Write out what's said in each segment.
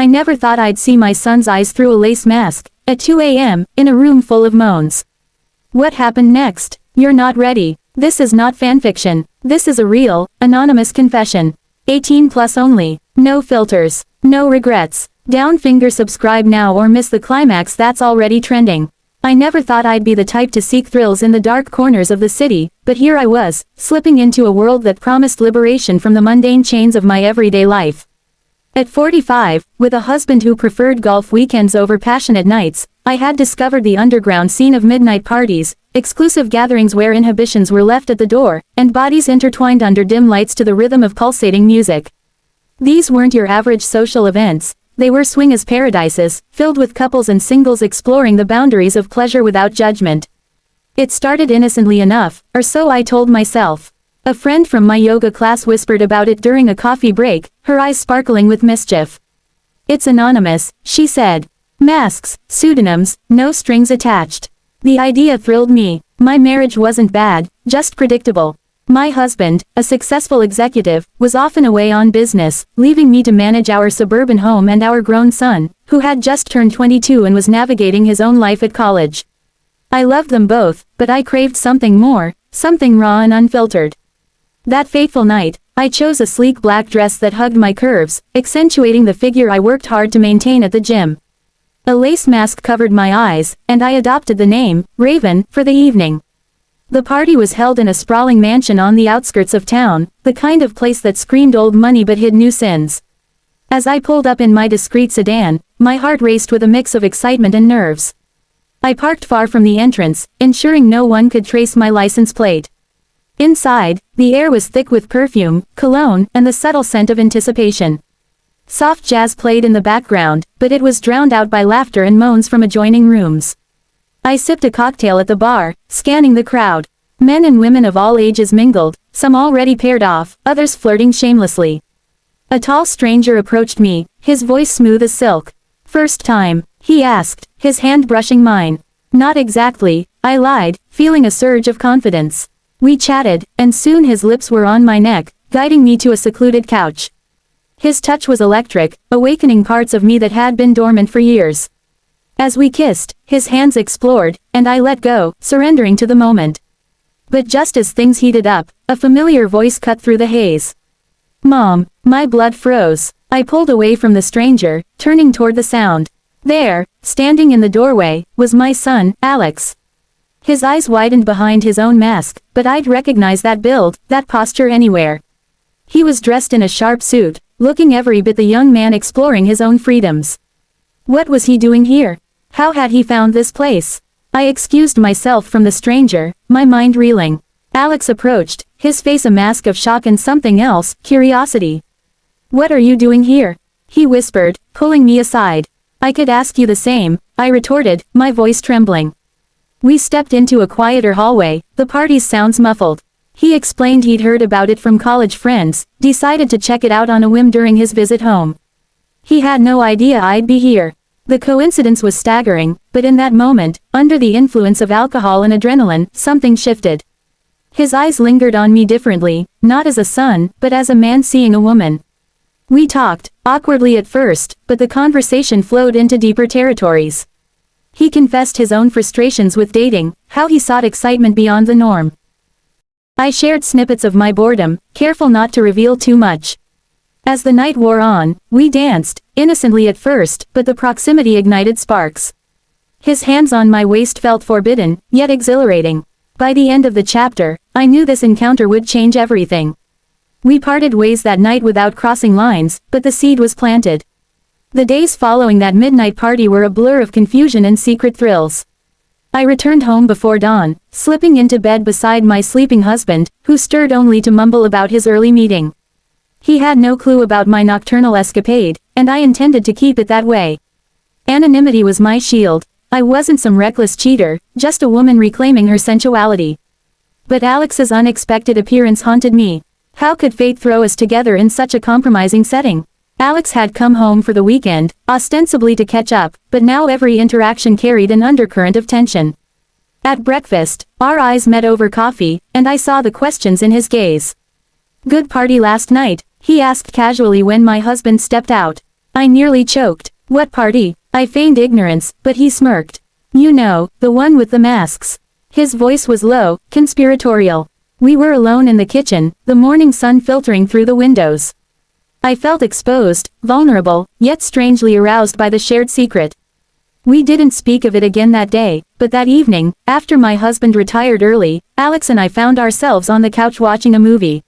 I never thought I'd see my son's eyes through a lace mask, at 2 a.m., in a room full of moans. What happened next? You're not ready. This is not fanfiction. This is a real, anonymous confession. 18 plus only. No filters. No regrets. Down finger subscribe now or miss the climax that's already trending. I never thought I'd be the type to seek thrills in the dark corners of the city, but here I was, slipping into a world that promised liberation from the mundane chains of my everyday life. At 45, with a husband who preferred golf weekends over passionate nights, I had discovered the underground scene of midnight parties, exclusive gatherings where inhibitions were left at the door, and bodies intertwined under dim lights to the rhythm of pulsating music. These weren't your average social events. They were swingers' paradises, filled with couples and singles exploring the boundaries of pleasure without judgment. It started innocently enough, or so I told myself. A friend from my yoga class whispered about it during a coffee break, her eyes sparkling with mischief. "It's anonymous," she said. "Masks, pseudonyms, no strings attached." The idea thrilled me. My marriage wasn't bad, just predictable. My husband, a successful executive, was often away on business, leaving me to manage our suburban home and our grown son, who had just turned 22 and was navigating his own life at college. I loved them both, but I craved something more, something raw and unfiltered. That fateful night, I chose a sleek black dress that hugged my curves, accentuating the figure I worked hard to maintain at the gym. A lace mask covered my eyes, and I adopted the name, Raven, for the evening. The party was held in a sprawling mansion on the outskirts of town, the kind of place that screamed old money but hid new sins. As I pulled up in my discreet sedan, my heart raced with a mix of excitement and nerves. I parked far from the entrance, ensuring no one could trace my license plate. Inside, the air was thick with perfume, cologne, and the subtle scent of anticipation. Soft jazz played in the background, but it was drowned out by laughter and moans from adjoining rooms. I sipped a cocktail at the bar, scanning the crowd. Men and women of all ages mingled, some already paired off, others flirting shamelessly. A tall stranger approached me, his voice smooth as silk. "First time?" he asked, his hand brushing mine. "Not exactly," I lied, feeling a surge of confidence. We chatted, and soon his lips were on my neck, guiding me to a secluded couch. His touch was electric, awakening parts of me that had been dormant for years. As we kissed, his hands explored, and I let go, surrendering to the moment. But just as things heated up, a familiar voice cut through the haze. "Mom." My blood froze. I pulled away from the stranger, turning toward the sound. There, standing in the doorway, was my son, Alex. His eyes widened behind his own mask, but I'd recognize that build, that posture anywhere. He was dressed in a sharp suit, looking every bit the young man exploring his own freedoms. What was he doing here? How had he found this place? I excused myself from the stranger, my mind reeling. Alex approached, his face a mask of shock and something else, curiosity. "What are you doing here?" he whispered, pulling me aside. "I could ask you the same," I retorted, my voice trembling. We stepped into a quieter hallway, the party's sounds muffled. He explained he'd heard about it from college friends, decided to check it out on a whim during his visit home. He had no idea I'd be here. The coincidence was staggering, but in that moment, under the influence of alcohol and adrenaline, something shifted. His eyes lingered on me differently, not as a son, but as a man seeing a woman. We talked, awkwardly at first, but the conversation flowed into deeper territories. He confessed his own frustrations with dating, how he sought excitement beyond the norm. I shared snippets of my boredom, careful not to reveal too much. As the night wore on, we danced, innocently at first, but the proximity ignited sparks. His hands on my waist felt forbidden, yet exhilarating. By the end of the chapter, I knew this encounter would change everything. We parted ways that night without crossing lines, but the seed was planted. The days following that midnight party were a blur of confusion and secret thrills. I returned home before dawn, slipping into bed beside my sleeping husband, who stirred only to mumble about his early meeting. He had no clue about my nocturnal escapade, and I intended to keep it that way. Anonymity was my shield. I wasn't some reckless cheater, just a woman reclaiming her sensuality. But Alex's unexpected appearance haunted me. How could fate throw us together in such a compromising setting? Alex had come home for the weekend, ostensibly to catch up, but now every interaction carried an undercurrent of tension. At breakfast, our eyes met over coffee, and I saw the questions in his gaze. "Good party last night?" he asked casually when my husband stepped out. I nearly choked. What party? I feigned ignorance, but he smirked. You know, the one with the masks. His voice was low, conspiratorial. We were alone in the kitchen, the morning sun filtering through the windows. I felt exposed, vulnerable, yet strangely aroused by the shared secret. We didn't speak of it again that day, but that evening, after my husband retired early, Alex and I found ourselves on the couch watching a movie.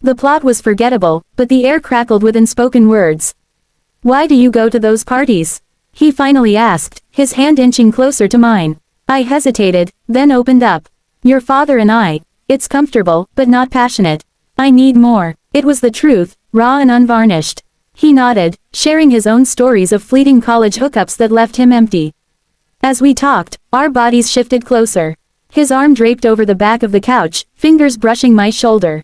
The plot was forgettable, but the air crackled with unspoken words. Why do you go to those parties? He finally asked, his hand inching closer to mine. I hesitated, then opened up. Your father and I. It's comfortable, but not passionate. I need more. It was the truth, raw and unvarnished. He nodded, sharing his own stories of fleeting college hookups that left him empty. As we talked, our bodies shifted closer. His arm draped over the back of the couch, fingers brushing my shoulder.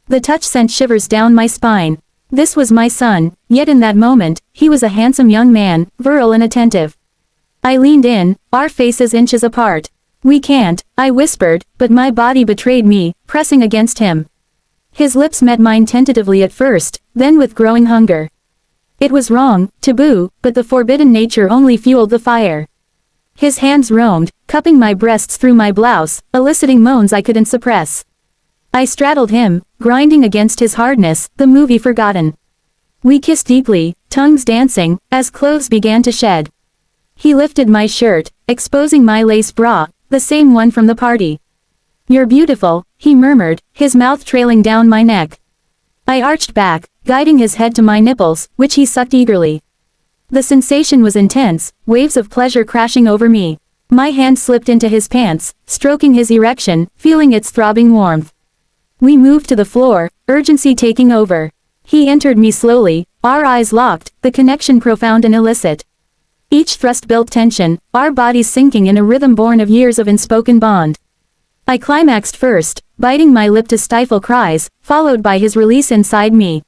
The touch sent shivers down my spine. This was my son, yet in that moment, he was a handsome young man, virile and attentive. I leaned in, our faces inches apart. We can't, I whispered, but my body betrayed me, pressing against him. His lips met mine tentatively at first, then with growing hunger. It was wrong, taboo, but the forbidden nature only fueled the fire. His hands roamed, cupping my breasts through my blouse, eliciting moans I couldn't suppress. I straddled him, grinding against his hardness, the movie forgotten. We kissed deeply, tongues dancing, as clothes began to shed. He lifted my shirt, exposing my lace bra, the same one from the party. You're beautiful, he murmured, his mouth trailing down my neck. I arched back, guiding his head to my nipples, which he sucked eagerly. The sensation was intense, waves of pleasure crashing over me. My hand slipped into his pants, stroking his erection, feeling its throbbing warmth. We moved to the floor, urgency taking over. He entered me slowly, our eyes locked, the connection profound and illicit. Each thrust built tension, our bodies sinking in a rhythm born of years of unspoken bond. I climaxed first, biting my lip to stifle cries, followed by his release inside me.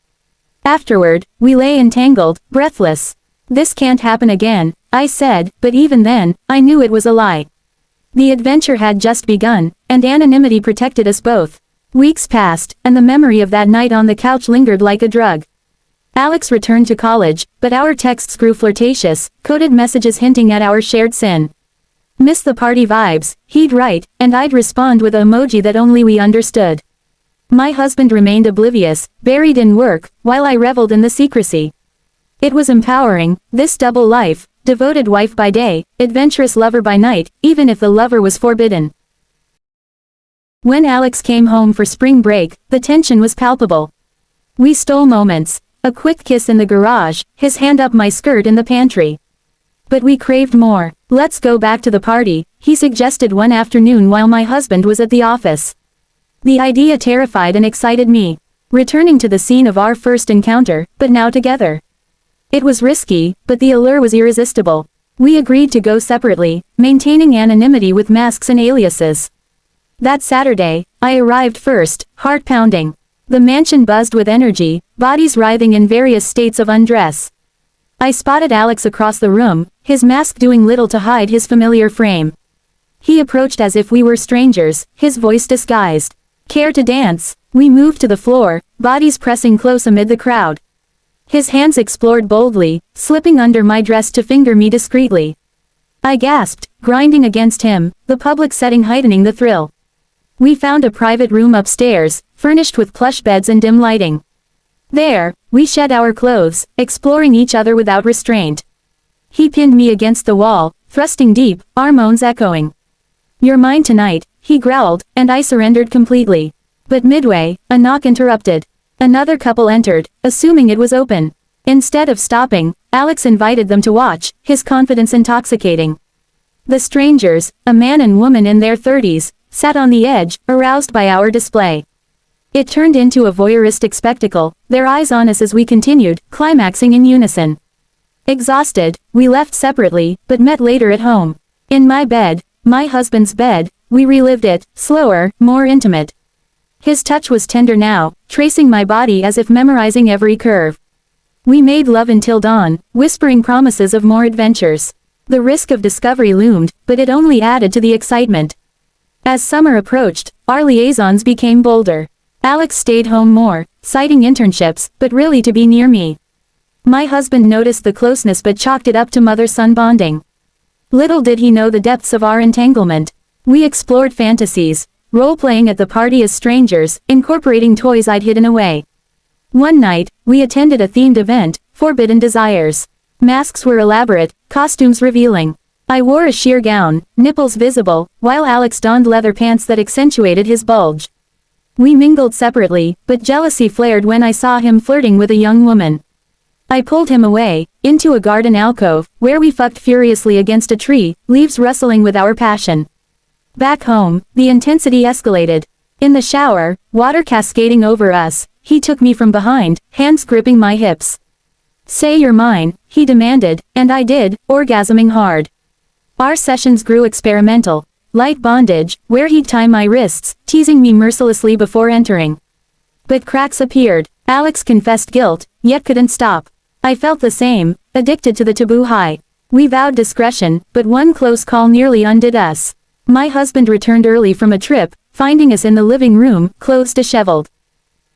Afterward, we lay entangled, breathless. This can't happen again, I said, but even then, I knew it was a lie. The adventure had just begun, and anonymity protected us both. Weeks passed, and the memory of that night on the couch lingered like a drug. Alex returned to college, but our texts grew flirtatious, coded messages hinting at our shared sin. Miss the party vibes, he'd write, and I'd respond with an emoji that only we understood. My husband remained oblivious, buried in work, while I reveled in the secrecy. It was empowering, this double life, devoted wife by day, adventurous lover by night, even if the lover was forbidden. When Alex came home for spring break, the tension was palpable. We stole moments, a quick kiss in the garage, his hand up my skirt in the pantry. But we craved more. Let's go back to the party, he suggested one afternoon while my husband was at the office. The idea terrified and excited me. Returning to the scene of our first encounter, but now together. It was risky, but the allure was irresistible. We agreed to go separately, maintaining anonymity with masks and aliases. That Saturday, I arrived first, heart pounding. The mansion buzzed with energy, bodies writhing in various states of undress. I spotted Alex across the room, his mask doing little to hide his familiar frame. He approached as if we were strangers, his voice disguised. Care to dance? We moved to the floor, bodies pressing close amid the crowd. His hands explored boldly, slipping under my dress to finger me discreetly. I gasped, grinding against him, the public setting heightening the thrill. We found a private room upstairs, furnished with plush beds and dim lighting. There, we shed our clothes, exploring each other without restraint. He pinned me against the wall, thrusting deep, our moans echoing. You're mine tonight, he growled, and I surrendered completely. But midway, a knock interrupted. Another couple entered, assuming it was open. Instead of stopping, Alex invited them to watch, his confidence intoxicating. The strangers, a man and woman in their 30s, sat on the edge, aroused by our display. It turned into a voyeuristic spectacle, their eyes on us as we continued, climaxing in unison. Exhausted, we left separately, but met later at home. In my bed, my husband's bed, we relived it, slower, more intimate. His touch was tender now, tracing my body as if memorizing every curve. We made love until dawn, whispering promises of more adventures. The risk of discovery loomed, but it only added to the excitement. As summer approached, our liaisons became bolder. Alex stayed home more, citing internships, but really to be near me. My husband noticed the closeness but chalked it up to mother-son bonding. Little did he know the depths of our entanglement. We explored fantasies, role-playing at the party as strangers, incorporating toys I'd hidden away. One night, we attended a themed event, Forbidden Desires. Masks were elaborate, costumes revealing. I wore a sheer gown, nipples visible, while Alex donned leather pants that accentuated his bulge. We mingled separately, but jealousy flared when I saw him flirting with a young woman. I pulled him away, into a garden alcove, where we fucked furiously against a tree, leaves rustling with our passion. Back home, the intensity escalated. In the shower, water cascading over us, he took me from behind, hands gripping my hips. "Say you're mine," he demanded, and I did, orgasming hard. Our sessions grew experimental. Light bondage, where he'd tie my wrists, teasing me mercilessly before entering. But cracks appeared. Alex confessed guilt, yet couldn't stop. I felt the same, addicted to the taboo high. We vowed discretion, but one close call nearly undid us. My husband returned early from a trip, finding us in the living room, clothes disheveled.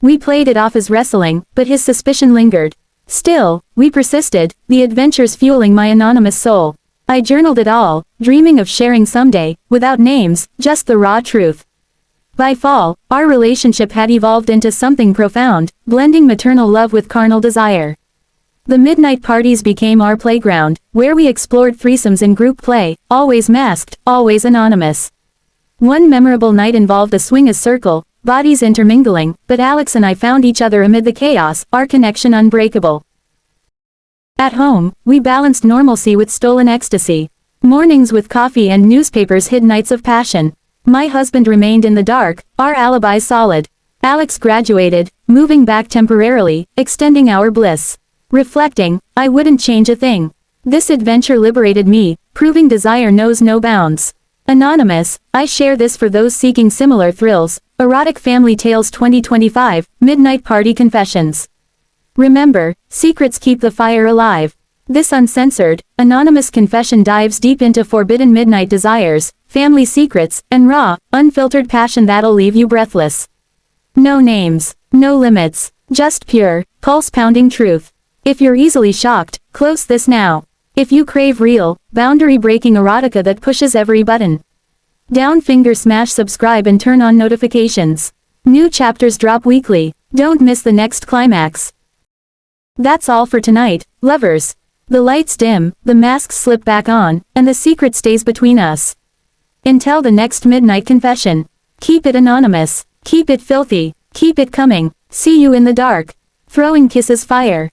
We played it off as wrestling, but his suspicion lingered. Still, we persisted, the adventures fueling my anonymous soul. I journaled it all, dreaming of sharing someday, without names, just the raw truth. By fall, our relationship had evolved into something profound, blending maternal love with carnal desire. The midnight parties became our playground, where we explored threesomes in group play, always masked, always anonymous. One memorable night involved a swingers circle, bodies intermingling, but Alex and I found each other amid the chaos, our connection unbreakable. At home, we balanced normalcy with stolen ecstasy. Mornings with coffee and newspapers hid nights of passion. My husband remained in the dark, our alibi solid. Alex graduated, moving back temporarily, extending our bliss. Reflecting, I wouldn't change a thing. This adventure liberated me, proving desire knows no bounds. Anonymous, I share this for those seeking similar thrills. Erotic Family Tales 2025, Midnight Party Confessions. Remember, secrets keep the fire alive. This uncensored, anonymous confession dives deep into forbidden midnight desires, family secrets, and raw, unfiltered passion that'll leave you breathless. No names, no limits, just pure, pulse-pounding truth. If you're easily shocked, close this now. If you crave real, boundary-breaking erotica that pushes every button. Down finger smash subscribe and turn on notifications. New chapters drop weekly. Don't miss the next climax. That's all for tonight, lovers. The lights dim, the masks slip back on, and the secret stays between us. Until the next midnight confession. Keep it anonymous, keep it filthy, keep it coming, see you in the dark. Throwing kisses fire.